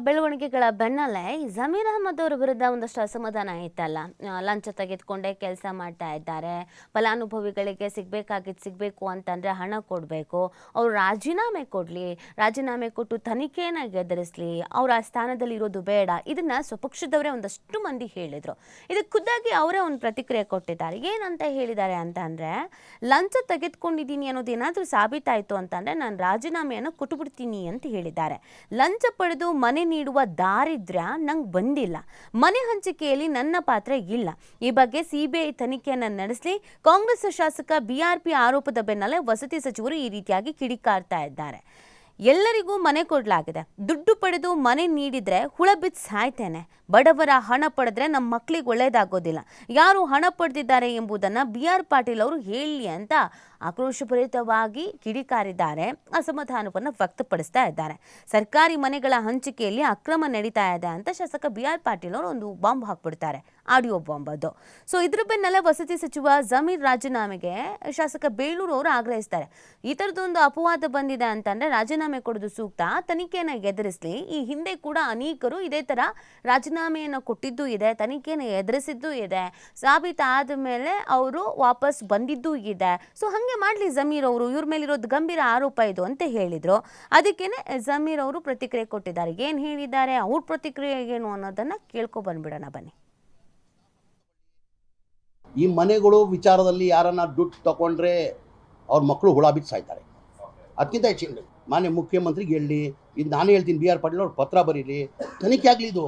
ಬೆಳವಣಿಗೆಗಳ ಬೆನ್ನಲ್ಲೇ ಈ ಜಮೀರ್ ಅಹ್ಮದ್ ಅವರ ವಿರುದ್ಧ ಒಂದಷ್ಟು ಅಸಮಾಧಾನ ಇತ್ತಲ್ಲ. ಲಂಚ ತೆಗೆದುಕೊಂಡೇ ಕೆಲಸ ಮಾಡ್ತಾ ಇದ್ದಾರೆ, ಫಲಾನುಭವಿಗಳಿಗೆ ಸಿಗಬೇಕು ಅಂತಂದರೆ ಹಣ ಕೊಡಬೇಕು, ಅವರು ರಾಜೀನಾಮೆ ಕೊಡಲಿ, ರಾಜೀನಾಮೆ ಕೊಟ್ಟು ತನಿಖೆನ ಗೆದರಿಸಲಿ, ಅವ್ರ ಆ ಸ್ಥಾನದಲ್ಲಿ ಇರೋದು ಬೇಡ, ಇದನ್ನು ಸ್ವಪಕ್ಷದವರೇ ಒಂದಷ್ಟು ಮಂದಿ ಹೇಳಿದರು. ಇದಕ್ಕೆ ಖುದ್ದಾಗಿ ಅವರೇ ಒಂದು ಪ್ರತಿಕ್ರಿಯೆ ಕೊಟ್ಟಿದ್ದಾರೆ. ಏನಂತ ಹೇಳಿದ್ದಾರೆ ಅಂತ ಅಂದರೆ, ಲಂಚ ತೆಗೆದುಕೊಂಡಿದ್ದೀನಿ ಅನ್ನೋದು ಏನಾದರೂ ಸಾಬೀತಾಯಿತು ಅಂತಂದರೆ ನಾನು ರಾಜೀನಾಮೆಯನ್ನು ಕೊಟ್ಟುಬಿಡ್ತೀನಿ ಅಂತ ಹೇಳಿದ್ದಾರೆ. ಲಂಚ ಪಡೆದು ಮನೆ ನೀಡುವ ದಾರಿದ್ರ್ಯ ನಂಗೆ ಬಂದಿಲ್ಲ, ಮನೆ ಹಂಚಿಕೆಯಲ್ಲಿ ನನ್ನ ಪಾತ್ರ ಇಲ್ಲ, ಈ ಬಗ್ಗೆ ಸಿಬಿಐ ತನಿಖೆಯನ್ನು ನಡೆಸಲಿ. ಕಾಂಗ್ರೆಸ್ ಶಾಸಕ ಬಿಆರ್ಪಿ ಆರೋಪದ ಬೆನ್ನಲ್ಲೇ ವಸತಿ ಸಚಿವರು ಈ ರೀತಿಯಾಗಿ ಕಿಡಿಕಾರ್ತಾ ಇದ್ದಾರೆ. ಎಲ್ಲರಿಗೂ ಮನೆ ಕೊಡಲಾಗಿದೆ, ದುಡ್ಡು ಪಡೆದು ಮನೆ ನೀಡಿದರೆ ಹುಳ ಬಿದ್ದು ಸಾಯ್ತೇನೆ, ಬಡವರ ಹಣ ಪಡೆದ್ರೆ ನಮ್ಮ ಮಕ್ಕಳಿಗೆ ಒಳ್ಳೇದಾಗೋದಿಲ್ಲ, ಯಾರು ಹಣ ಪಡೆದಿದ್ದಾರೆ ಎಂಬುದನ್ನು BR ಪಾಟೀಲ್ ಅವರು ಹೇಳಿ ಅಂತ ಆಕ್ರೋಶಭರಿತವಾಗಿ ಕಿಡಿಕಾರಿದ್ದಾರೆ, ಅಸಮಾಧಾನವನ್ನು ವ್ಯಕ್ತಪಡಿಸ್ತಾ ಇದ್ದಾರೆ. ಸರ್ಕಾರಿ ಮನೆಗಳ ಹಂಚಿಕೆಯಲ್ಲಿ ಅಕ್ರಮ ನಡೀತಾ ಇದೆ ಅಂತ ಶಾಸಕ BR ಪಾಟೀಲ್ ಅವರು ಒಂದು ಬಾಂಬ್ ಹಾಕ್ಬಿಡ್ತಾರೆ, ಆಡಿಯೋ ಬಾಂಬ್ ಅದು. ಸೊ ಇದ್ರ ಬೆನ್ನಲ್ಲೇ ವಸತಿ ಸಚಿವ ಜಮೀರ್ ರಾಜೀನಾಮೆಗೆ ಶಾಸಕ ಬೇಳೂರು ಅವರು ಆಗ್ರಹಿಸ್ತಾರೆ. ಈ ಥರದೊಂದು ಅಪವಾದ ಬಂದಿದೆ ಅಂತಂದರೆ ರಾಜೀನಾಮೆ ಕೊಡೋದು ಸೂಕ್ತ, ತನಿಖೆಯನ್ನು ಎದುರಿಸಲಿ. ಈ ಹಿಂದೆ ಕೂಡ ಅನೇಕರು ಇದೇ ಥರ ರಾಜೀನಾಮೆಯನ್ನು ಕೊಟ್ಟಿದ್ದೂ ಇದೆ, ತನಿಖೆಯನ್ನು ಎದುರಿಸಿದ್ದೂ ಇದೆ, ಸಾಬೀತಾದ ಮೇಲೆ ಅವರು ವಾಪಸ್ ಬಂದಿದ್ದೂ ಇದೆ. ಸೊ ಹಾಗೆ ಮಾಡಲಿ ಜಮೀರ್ ಅವರು, ಇವ್ರ ಮೇಲಿರೋದು ಗಂಭೀರ ಆರೋಪ ಇದು ಅಂತ ಹೇಳಿದರು. ಅದಕ್ಕೇನೆ ಜಮೀರ್ ಅವರು ಪ್ರತಿಕ್ರಿಯೆ ಕೊಟ್ಟಿದ್ದಾರೆ. ಏನು ಹೇಳಿದ್ದಾರೆ, ಅವ್ರ ಪ್ರತಿಕ್ರಿಯೆ ಏನು ಅನ್ನೋದನ್ನು ಕೇಳ್ಕೊ ಬಂದ್ಬಿಡೋಣ ಬನ್ನಿ. ಈ ಮನೆಗಳು ವಿಚಾರದಲ್ಲಿ ಯಾರನ್ನ ದುಡ್ಡು ತಗೊಂಡ್ರೆ ಅವ್ರ ಮಕ್ಕಳು ಹುಳ ಬಿದ್ದು ಸಾಯ್ತಾರೆ. ಅದಕ್ಕಿಂತ ಹೆಚ್ಚಿನ ಮಾನ್ಯ ಮುಖ್ಯಮಂತ್ರಿಗೆ ಹೇಳಿ, ಇದು ನಾನು ಹೇಳ್ತೀನಿ, BR ಪಾಟೀಲ್ ಅವ್ರು ಪತ್ರ ಬರೀಲಿ, ತನಿಖೆ ಆಗಲಿ. ಇದು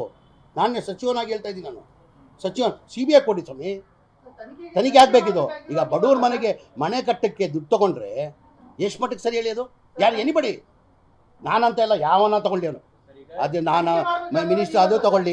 ನಾನೇ ಸಚಿವನಾಗಿ ಹೇಳ್ತಾ ಇದ್ದೀನಿ, ನಾನು ಸಚಿವ CBI ಕೊಡಿ ಸ್ವಾಮಿ, ತನಿಖೆ ಆಗಬೇಕಿದು. ಈಗ ಬಡವ್ರ ಮನೆ ಕಟ್ಟಕ್ಕೆ ದುಡ್ಡು ತೊಗೊಂಡ್ರೆ ಎಷ್ಟು ಮಟ್ಟಿಗೆ ಸರಿ ಹೇಳಿ? ಅದು ಯಾರು ಎನಿಬಡಿ, ನಾನಂತ ಎಲ್ಲ ಯಾವನ್ನ ತೊಗೊಂಡು, ಅದು ನಾನು ಮಿನಿಸ್ಟರ್ ಅದು ತೊಗೊಳ್ಳಿ,